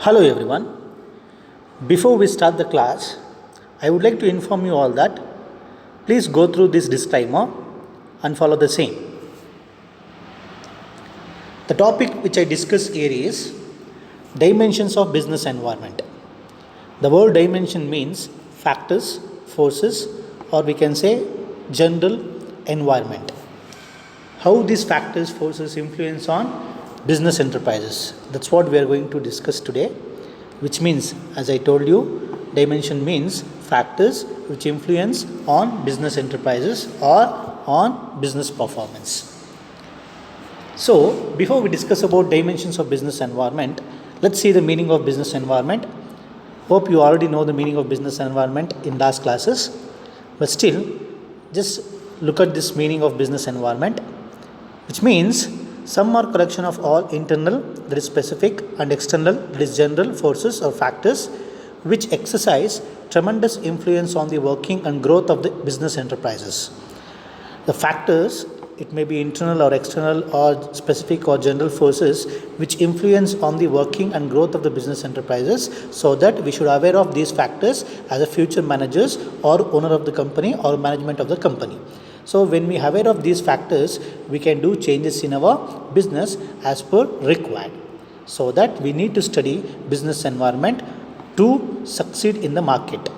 Hello everyone. Before we start the class, I would like to inform you all that please go through this disclaimer and follow the same. The topic which I discuss here is dimensions of business environment. The word dimension means factors, forces, or we can say general environment. How these factors, forces influence on business enterprises. That's what we are going to discuss today, which means, as I told you, dimension means factors which influence on business enterprises or on business performance. So, before we discuss about dimensions of business environment, let's see the meaning of business environment. Hope you already know the meaning of business environment in last classes, but still, just look at this meaning of business environment, which means some or collection of all internal, that is specific, and external, that is general forces or factors which exercise tremendous influence on the working and growth of the business enterprises. The factors, it may be internal or external or specific or general forces which influence on the working and growth of the business enterprises, so that we should aware of these factors as a future managers or owner of the company or management of the company. So when we are aware of these factors, we can do changes in our business as per required. So that we need to study business environment to succeed in the market.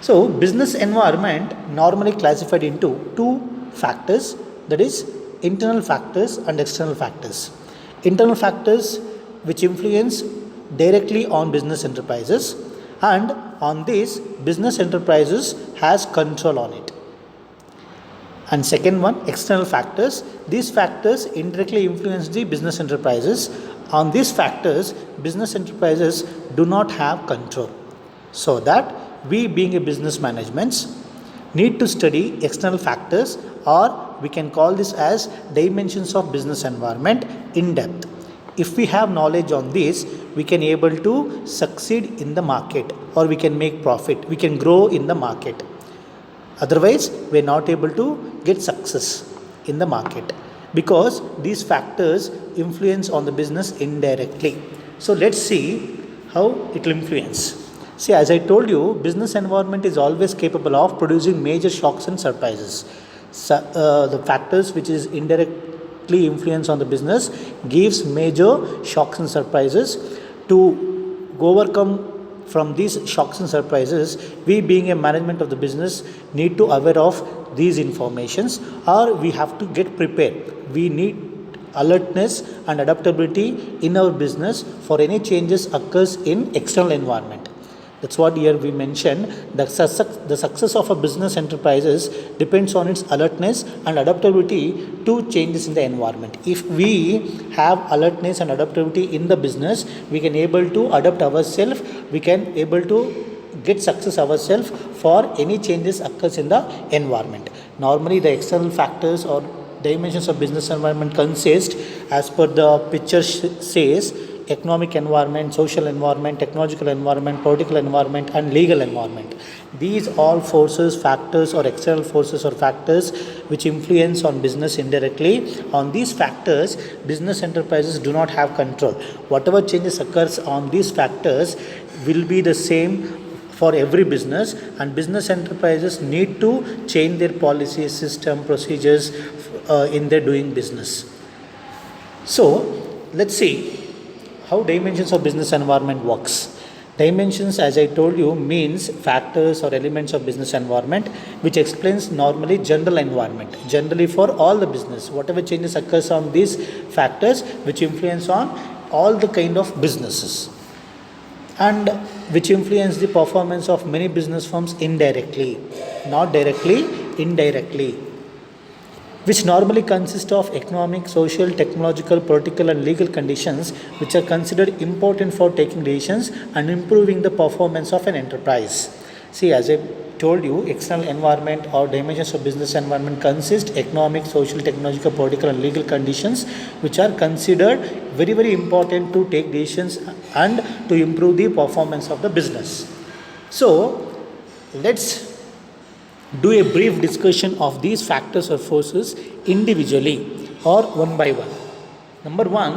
So business environment normally classified into two factors, that is internal factors and external factors. Internal factors which influence directly on business enterprises, and on this business enterprises has control on it. And second one, external factors. These factors indirectly influence the business enterprises. On these factors, business enterprises do not have control. So that we being a business management need to study external factors, or we can call this as dimensions of business environment in depth. If we have knowledge on this, we can able to succeed in the market, or we can make profit, we can grow in the market. Otherwise, we are not able to get success in the market, because these factors influence on the business indirectly. So let's see how it will influence. See, as I told you, business environment is always capable of producing major shocks and surprises. So, the factors which is indirectly influence on the business gives major shocks and surprises. To overcome from these shocks and surprises, we being a management of the business need to aware of these informations, or we have to get prepared. We need alertness and adaptability in our business for any changes occurs in external environment. That's what here we mentioned. The success of a business enterprises depends on its alertness and adaptability to changes in the environment. If we have alertness and adaptability in the business, we can able to adapt ourselves, we can able to get success ourselves for any changes occurs in the environment. Normally the external factors or dimensions of business environment consist, as per the picture says, economic environment, social environment, technological environment, political environment, and legal environment. These all forces, factors, or external forces or factors which influence on business indirectly. On these factors, business enterprises do not have control. Whatever changes occurs on these factors will be the same for every business, and business enterprises need to change their policies, system, procedures in their doing business. So let's see how dimensions of business environment works. Dimensions, as I told you, means factors or elements of business environment which explains normally general environment, generally for all the business. Whatever changes occurs on these factors which influence on all the kind of businesses, and which influence the performance of many business firms indirectly, not directly, indirectly, which normally consist of economic, social, technological, political, and legal conditions which are considered important for taking decisions and improving the performance of an enterprise. See, as I told you, external environment or dimensions of business environment consist economic, social, technological, political, and legal conditions which are considered very, very important to take decisions and to improve the performance of the business. So, let's do a brief discussion of these factors or forces individually or one by one. Number one,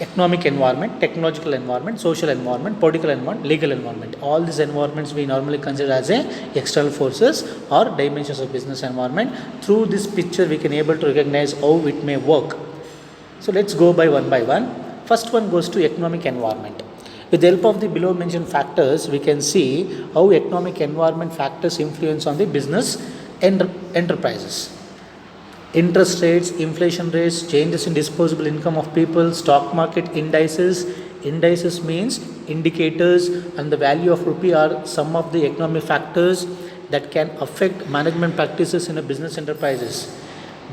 economic environment, technological environment, social environment, political environment, legal environment. All these environments we normally consider as a external forces or dimensions of business environment. Through this picture we can able to recognize how it may work. So let's go by one. First one goes to economic environment. With the help of the below mentioned factors, we can see how economic environment factors influence on the business enterprises. Interest rates, inflation rates, changes in disposable income of people, stock market indices. Indices means indicators, and the value of rupee are some of the economic factors that can affect management practices in a business enterprises,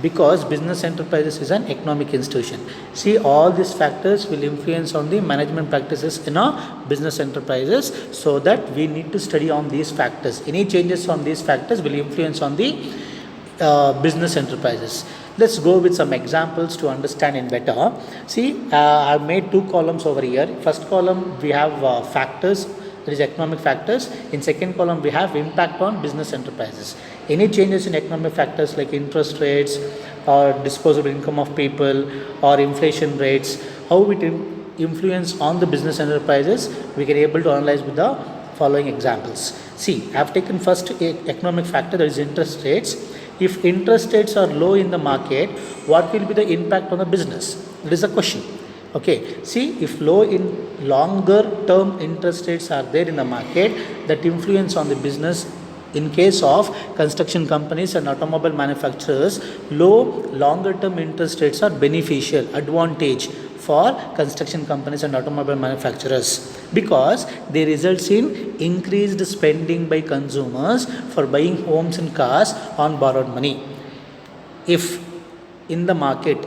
because business enterprises is an economic institution. See, all these factors will influence on the management practices in our business enterprises, so that we need to study on these factors. Any changes on these factors will influence on the business enterprises. Let's go with some examples to understand it better. See, I've made two columns over here. First column we have factors, that is economic factors. In second column we have impact on business enterprises. Any changes in economic factors like interest rates or disposable income of people or inflation rates, how it influence on the business enterprises, we can able to analyze with the following examples. See, I have taken first economic factor, that is interest rates. If interest rates are low in the market, what will be the impact on the business? That is a question. Okay, see, if longer term interest rates are there in the market, that influence on the business. In case of construction companies and automobile manufacturers, longer term interest rates are beneficial, advantage for construction companies and automobile manufacturers, because they results in increased spending by consumers for buying homes and cars on borrowed money. If in the market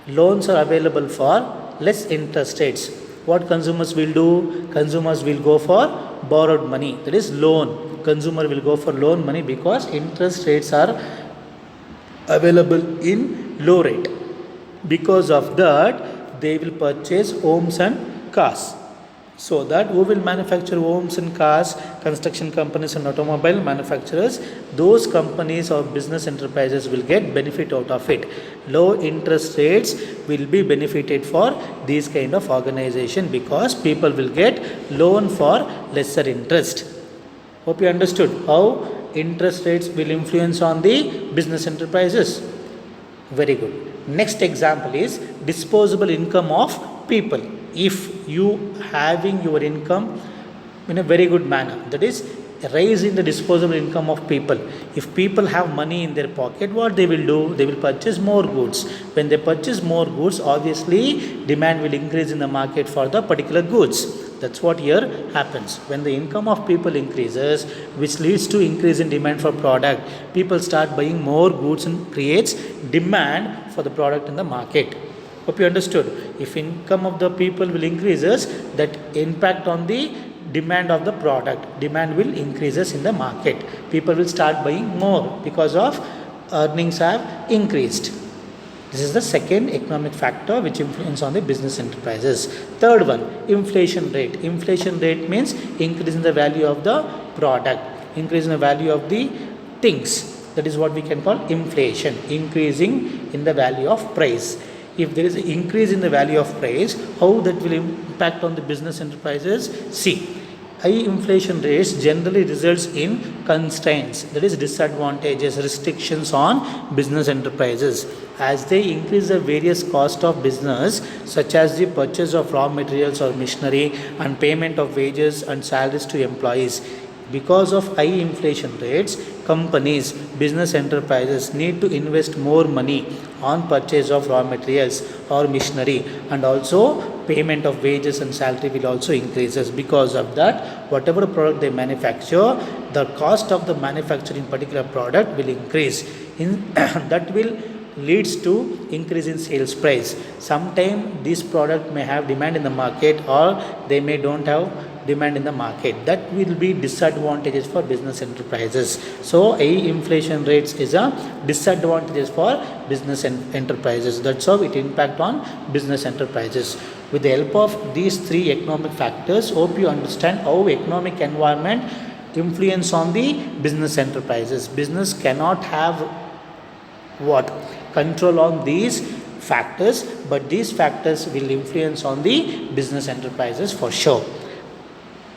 loans are available for less interest rates, what consumers will do? Consumers will go for borrowed money, that is loan. Consumer will go for loan money because interest rates are available in low rate. Because of that, they will purchase homes and cars. So that who will manufacture homes and cars? Construction companies and automobile manufacturers. Those companies or business enterprises will get benefit out of it. Low interest rates will be benefited for these kind of organization, because people will get loan for lesser interest. Hope you understood how interest rates will influence on the business enterprises. Very good. Next example is disposable income of people. If you having your income in a very good manner, that is raising the disposable income of people. If people have money in their pocket, what they will do? They will purchase more goods. When they purchase more goods, obviously demand will increase in the market for the particular goods. That's what here happens. When the income of people increases, which leads to increase in demand for product, people start buying more goods and creates demand for the product in the market. Hope you understood. If income of the people will increases, that impact on the demand of the product. Demand will increases in the market. People will start buying more because of earnings have increased. This is the second economic factor which influence on the business enterprises. Third one, inflation rate. Inflation rate means increase in the value of the product, increase in the value of the things. That is what we can call inflation, increasing in the value of price. If there is an increase in the value of price, how that will impact on the business enterprises? See, high inflation rates generally results in constraints, that is disadvantages, restrictions on business enterprises, as they increase the various cost of business, such as the purchase of raw materials or machinery and payment of wages and salaries to employees. Because of high inflation rates, companies, business enterprises need to invest more money on purchase of raw materials or machinery, and also payment of wages and salary will also increases. Because of that, whatever product they manufacture, the cost of the manufacturing particular product will increase. That will leads to increase in sales price. Sometime this product may have demand in the market, or they may don't have demand in the market. That will be disadvantages for business enterprises. So high inflation rates is a disadvantages for business enterprises. That's how it impact on business enterprises. With the help of these three economic factors, hope you understand how economic environment influence on the business enterprises. Business cannot have what? Control on these factors, but these factors will influence on the business enterprises for sure.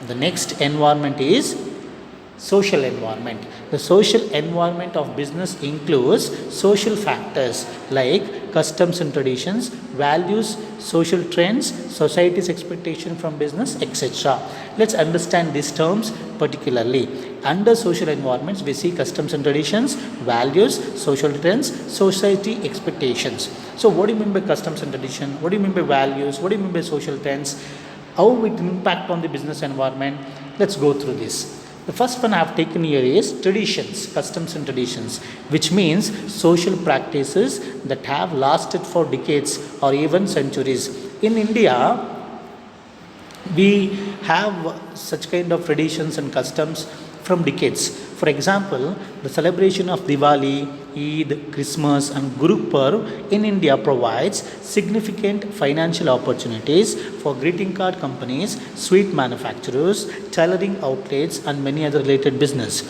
The next environment is social environment. The social environment of business includes social factors like customs and traditions, values, social trends, society's expectation from business, etc. Let's understand these terms particularly. Under social environments, we see customs and traditions, values, social trends, society expectations. So, what do you mean by customs and tradition? What do you mean by values? What do you mean by social trends? How it impact on the business environment? Let's go through this. The first one I have taken here is traditions, customs and traditions, which means social practices that have lasted for decades or even centuries. In India, we have such kind of traditions and customs from decades. For example, the celebration of Diwali, Eid, Christmas, and Guru Purv in India provides significant financial opportunities for greeting card companies, sweet manufacturers, tailoring outlets, and many other related business.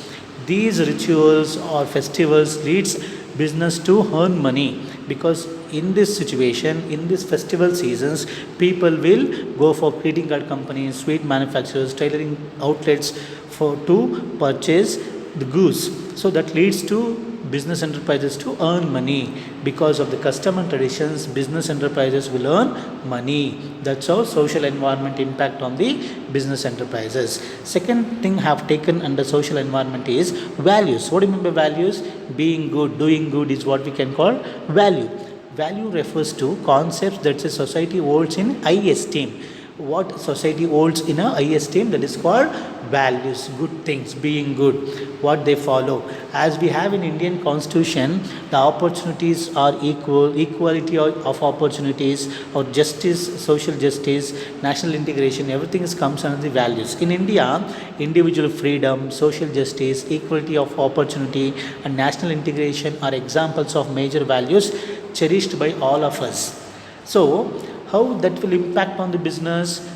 These rituals or festivals leads business to earn money, because in this situation, in this festival seasons, people will go for greeting card companies, sweet manufacturers, tailoring outlets for to purchase the goods. So that leads to business enterprises to earn money. Because of the custom and traditions, business enterprises will earn money. That's how social environment impact on the business enterprises. Second thing I have taken under social environment is values. What do you mean by values? Being good, doing good is what we can call value. Value refers to concepts that a society holds in high esteem. What society holds in a high esteem, that is called values, good things, being good, what they follow. As we have in Indian Constitution, the opportunities are equal, equality of opportunities, or justice, social justice, national integration, everything comes under the values. In India, individual freedom, social justice, equality of opportunity, and national integration are examples of major values cherished by all of us. So, how that will impact on the business?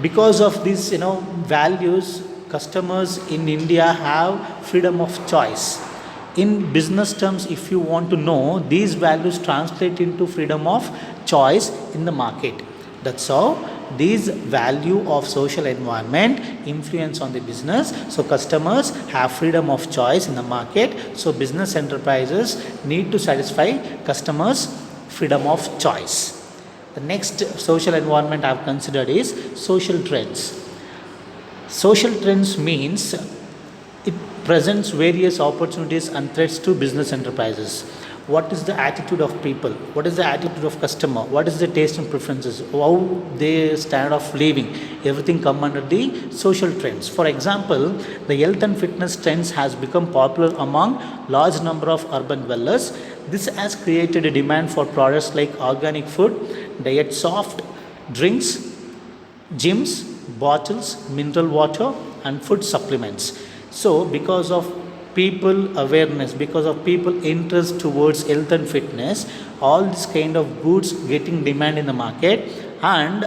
Because of these values, customers in India have freedom of choice. In business terms, if you want to know, these values translate into freedom of choice in the market. That's how these value of social environment influence on the business. So customers have freedom of choice in the market, so business enterprises need to satisfy customers freedom of choice. The next social environment I have considered is social trends. Social trends means it presents various opportunities and threats to business enterprises. What is the attitude of people? What is the attitude of customer? What is the taste and preferences? How they stand of living? Everything come under the social trends. For example, the health and fitness trends has become popular among large number of urban dwellers. This has created a demand for products like organic food, diet soft drinks, gyms, bottles, mineral water, and food supplements. So, because of people awareness, because of people interest towards health and fitness, all this kind of goods getting demand in the market, and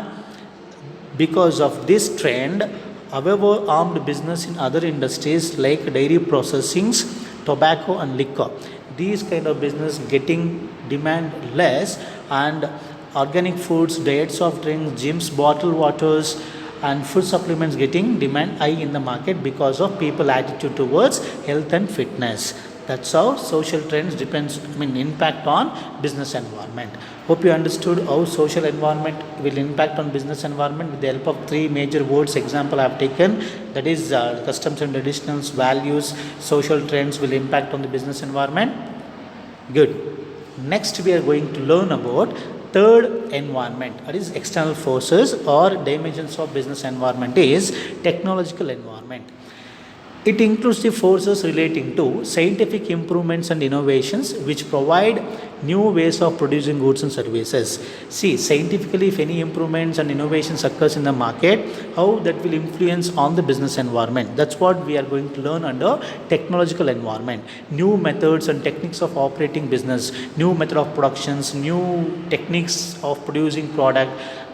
because of this trend, however, armed business in other industries like dairy processings, tobacco, and liquor, these kind of business getting demand less, and organic foods, diet soft drinks, gyms, bottled waters, and food supplements getting demand high in the market because of people attitude towards health and fitness. That's how social trends impact on business environment. Hope you understood how social environment will impact on business environment with the help of three major words example I have taken, that is customs and traditions, values, social trends will impact on the business environment. Good. Next we are going to learn about third environment, that is external forces or dimensions of business environment, is technological environment. It includes the forces relating to scientific improvements and innovations which provide new ways of producing goods and services. See, scientifically, if any improvements and innovations occurs in the market, how that will influence on the business environment. That's what we are going to learn under technological environment. New methods and techniques of operating business, new method of productions, new techniques of producing product,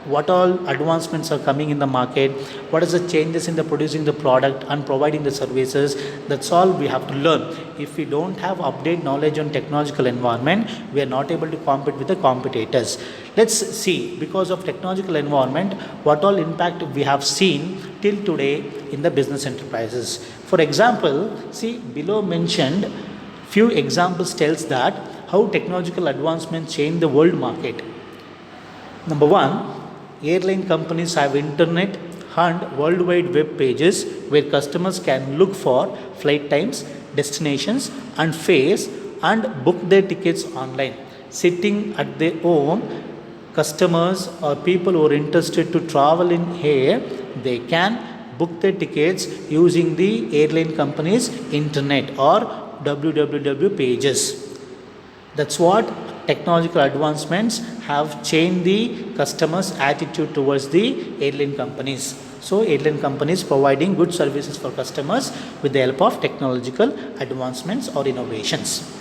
what all advancements are coming in the market, what is the changes in the producing the product and providing the services. That's all we have to learn. If we don't have update knowledge on technological environment, we are not able to compete with the competitors. Let's see, because of technological environment, what all impact we have seen till today in the business enterprises. For example, see below mentioned few examples tells that how technological advancements change the world market. Number one, airline companies have internet and worldwide web pages where customers can look for flight times, destinations, and fares and book their tickets online. Sitting at their home, customers or people who are interested to travel in air, they can book their tickets using the airline company's internet or www pages. That's what technological advancements have changed the customers' attitude towards the airline companies. So, airline companies providing good services for customers with the help of technological advancements or innovations.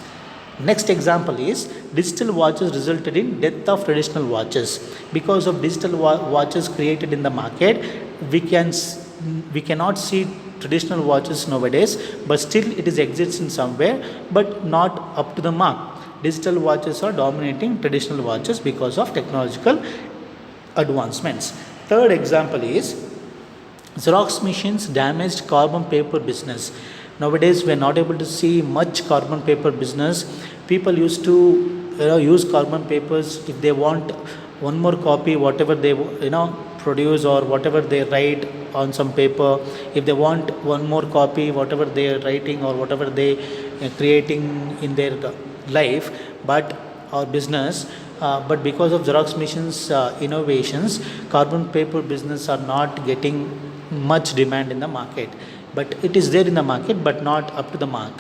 Next example is digital watches resulted in death of traditional watches. Because of digital watches created in the market, we cannot see traditional watches nowadays, but still it is exists in somewhere, but not up to the mark. Digital watches are dominating traditional watches because of technological advancements. Third example is Xerox machines damaged carbon paper business. Nowadays we are not able to see much carbon paper business. People used to use carbon papers if they want one more copy, whatever they produce or whatever they write on some paper. If they want one more copy, whatever they are writing or whatever they are creating in their life, but our business, but because of Xerox machines innovations, carbon paper business are not getting much demand in the market, but it is there in the market but not up to the mark.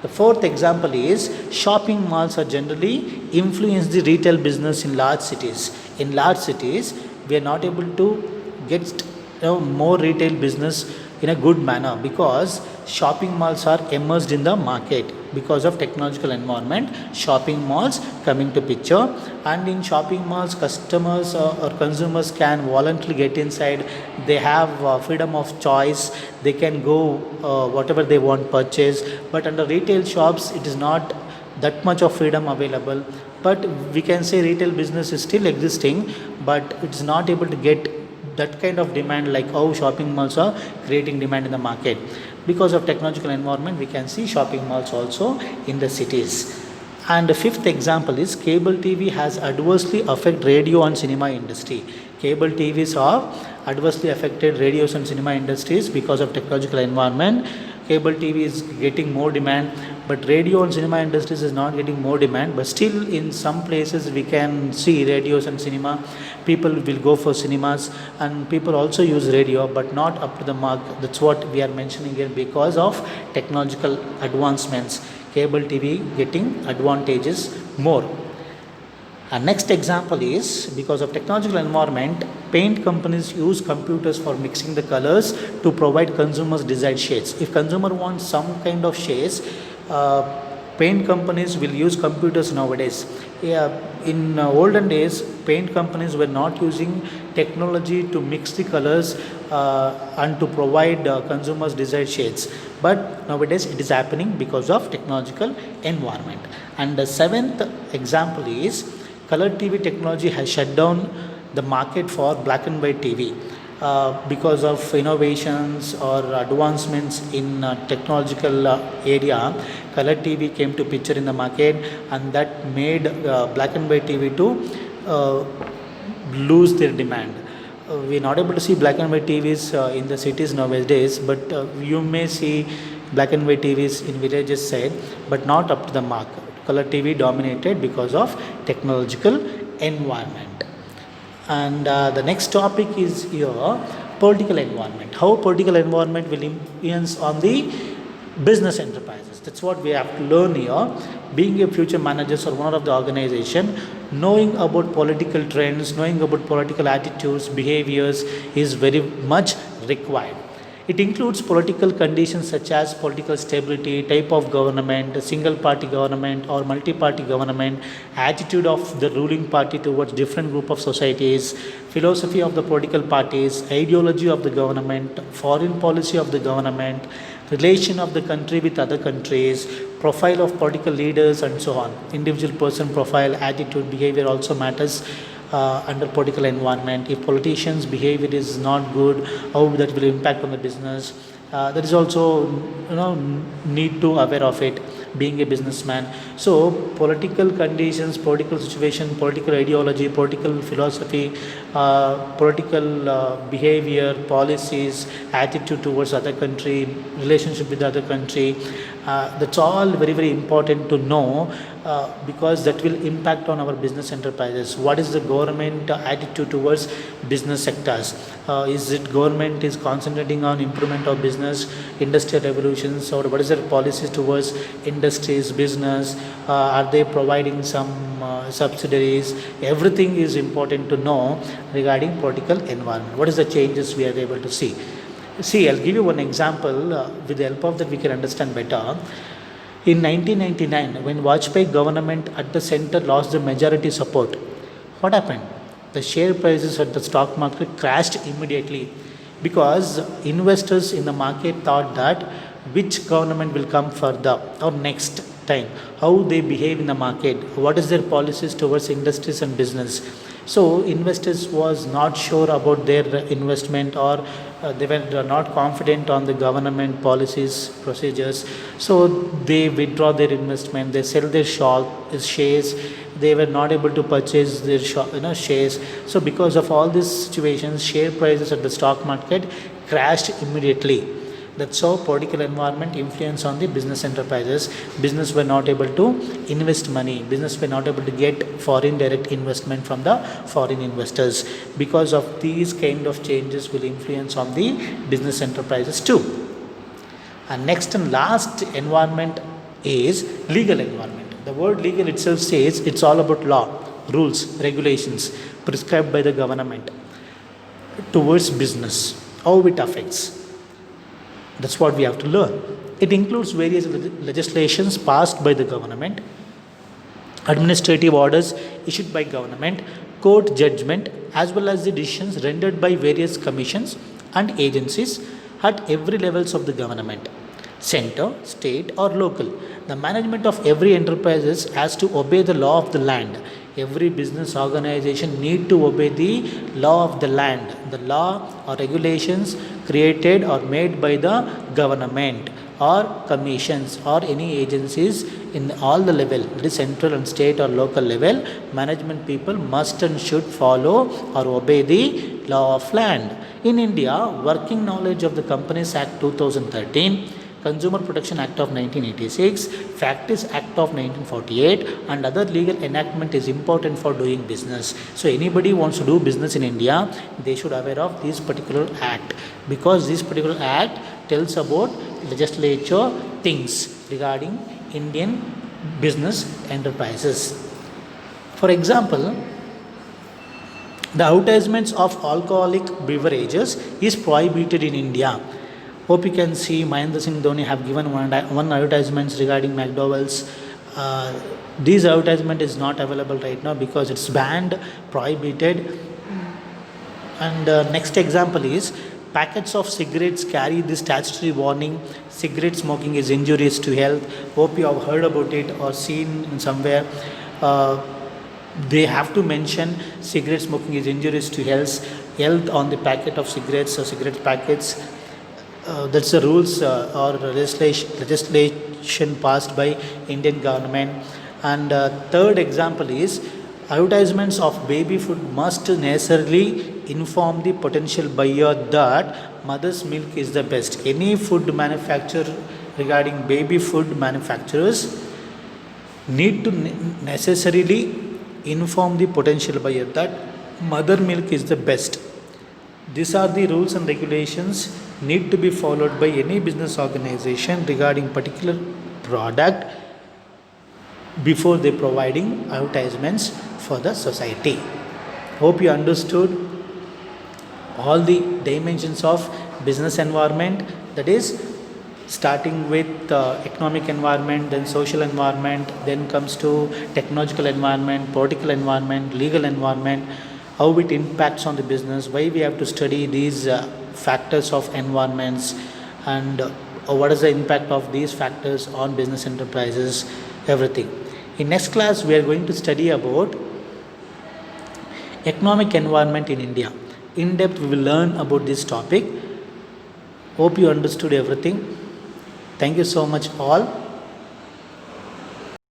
The fourth example is shopping malls are generally influence the retail business in large cities. In large cities, we are not able to get more retail business in a good manner because shopping malls are immersed in the market. Because of technological environment, shopping malls coming to picture, and in shopping malls customers or consumers can voluntarily get inside. They have freedom of choice, they can go whatever they want purchase, but under retail shops it is not that much of freedom available. But we can say retail business is still existing, but it's not able to get that kind of demand like how shopping malls are creating demand in the market. Because of technological environment, we can see shopping malls also in the cities. And the fifth example is cable TV has adversely affected radio and cinema industry. Cable TVs are adversely affected radios and cinema industries because of technological environment. Cable TV is getting more demand, but radio and cinema industries is not getting more demand. But still, in some places, we can see radios and cinema. People will go for cinemas, and people also use radio, but not up to the mark. That's what we are mentioning here because of technological advancements. Cable TV getting advantages more. Our next example is because of technological environment, paint companies use computers for mixing the colors to provide consumers desired shades. If consumer wants some kind of shades, paint companies will use computers nowadays. In olden days, paint companies were not using technology to mix the colors and to provide consumers desired shades. But nowadays it is happening because of technological environment. And the seventh example is color TV technology has shut down the market for black and white TV. Because of innovations or advancements in technological area, color TV came to picture in the market, and that made black and white TV to lose their demand. We're not able to see black and white TVs in the cities nowadays, but you may see black and white TVs in villages side, but not up to the mark. Color TV dominated because of technological environment. And the next topic is here political environment. How political environment will influence on the business enterprises. That's what we have to learn here. Being a future managers or one of the organization, knowing about political trends, knowing about political attitudes, behaviors is very much required. It includes political conditions such as political stability, type of government, single party government or multi party government, attitude of the ruling party towards different group of societies, philosophy of the political parties, ideology of the government, foreign policy of the government, relation of the country with other countries, profile of political leaders, and so on. Individual person profile, attitude, behavior also matters under political environment. If politicians' behavior is not good, how that will impact on the business. That is also need to aware of it being a businessman. So political conditions, political situation, political ideology, political philosophy, political behavior, policies, attitude towards other country, relationship with other country, that's all very very important to know, because that will impact on our business enterprises. What is the government attitude towards business sectors? Is it government is concentrating on improvement of business, industrial revolutions, or what is their policies towards industries, business? Are they providing some subsidiaries? Everything is important to know regarding political environment. What is the changes we are able to see? See, I'll give you one example. With the help of that we can understand better. In 1999, when Vajpayee government at the center lost the majority support, what happened? The share prices at the stock market crashed immediately, because investors in the market thought that which government will come further or next time, how they behave in the market, what is their policies towards industries and business. So investors was not sure about their investment, or they were not confident on the government policies, procedures. So they withdraw their investment, they sell their shares, they were not able to purchase their shares. So because of all these situations, share prices at the stock market crashed immediately. That's how political environment influence on the business enterprises. Business were not able to invest money. Business were not able to get foreign direct investment from the foreign investors. Because of these kind of changes will influence on the business enterprises too. And next and last environment is legal environment. The word legal itself says it's all about law, rules, regulations prescribed by the government towards business, how it affects. That's what we have to learn. It includes various legislations passed by the government, administrative orders issued by government, court judgment, as well as the decisions rendered by various commissions and agencies at every levels of the government, center, state or local. The management of every enterprises has to obey the law of the land. Every business organization need to obey the law of the land, the law or regulations created or made by the government or commissions or any agencies in all the level, it is central and state or local level. Management people must and should follow or obey the law of land. In India, Working Knowledge of the Companies Act 2013, Consumer Protection Act of 1986, Factories Act of 1948 and other legal enactment is important for doing business. So anybody wants to do business in India, they should aware of this particular act, because this particular act tells about legislature things regarding Indian business enterprises. For example, the advertisements of alcoholic beverages is prohibited in India. Hope you can see Mahendra Singh Dhoni have given one advertisements regarding McDowell's. This advertisement is not available right now because it's banned, prohibited. And next example is packets of cigarettes carry the statutory warning, cigarette smoking is injurious to health. Hope you have heard about it or seen in somewhere. They have to mention cigarette smoking is injurious to health on the packet of cigarettes or cigarette packets. That's the rules or legislation passed by Indian government. And third example is advertisements of baby food must necessarily inform the potential buyer that mother's milk is the best. Any food manufacturer regarding baby food manufacturers need to necessarily inform the potential buyer that mother milk is the best. These are the rules and regulations need to be followed by any business organization regarding particular product before they providing advertisements for the society. Hope you understood all the dimensions of business environment, that is starting with economic environment, then social environment, then comes to technological environment, political environment, legal environment, how it impacts on the business, why we have to study these factors of environments, and what is the impact of these factors on business enterprises, everything. In next class we are going to study about economic environment in India. In depth we will learn about this topic. Hope you understood everything. Thank you so much all.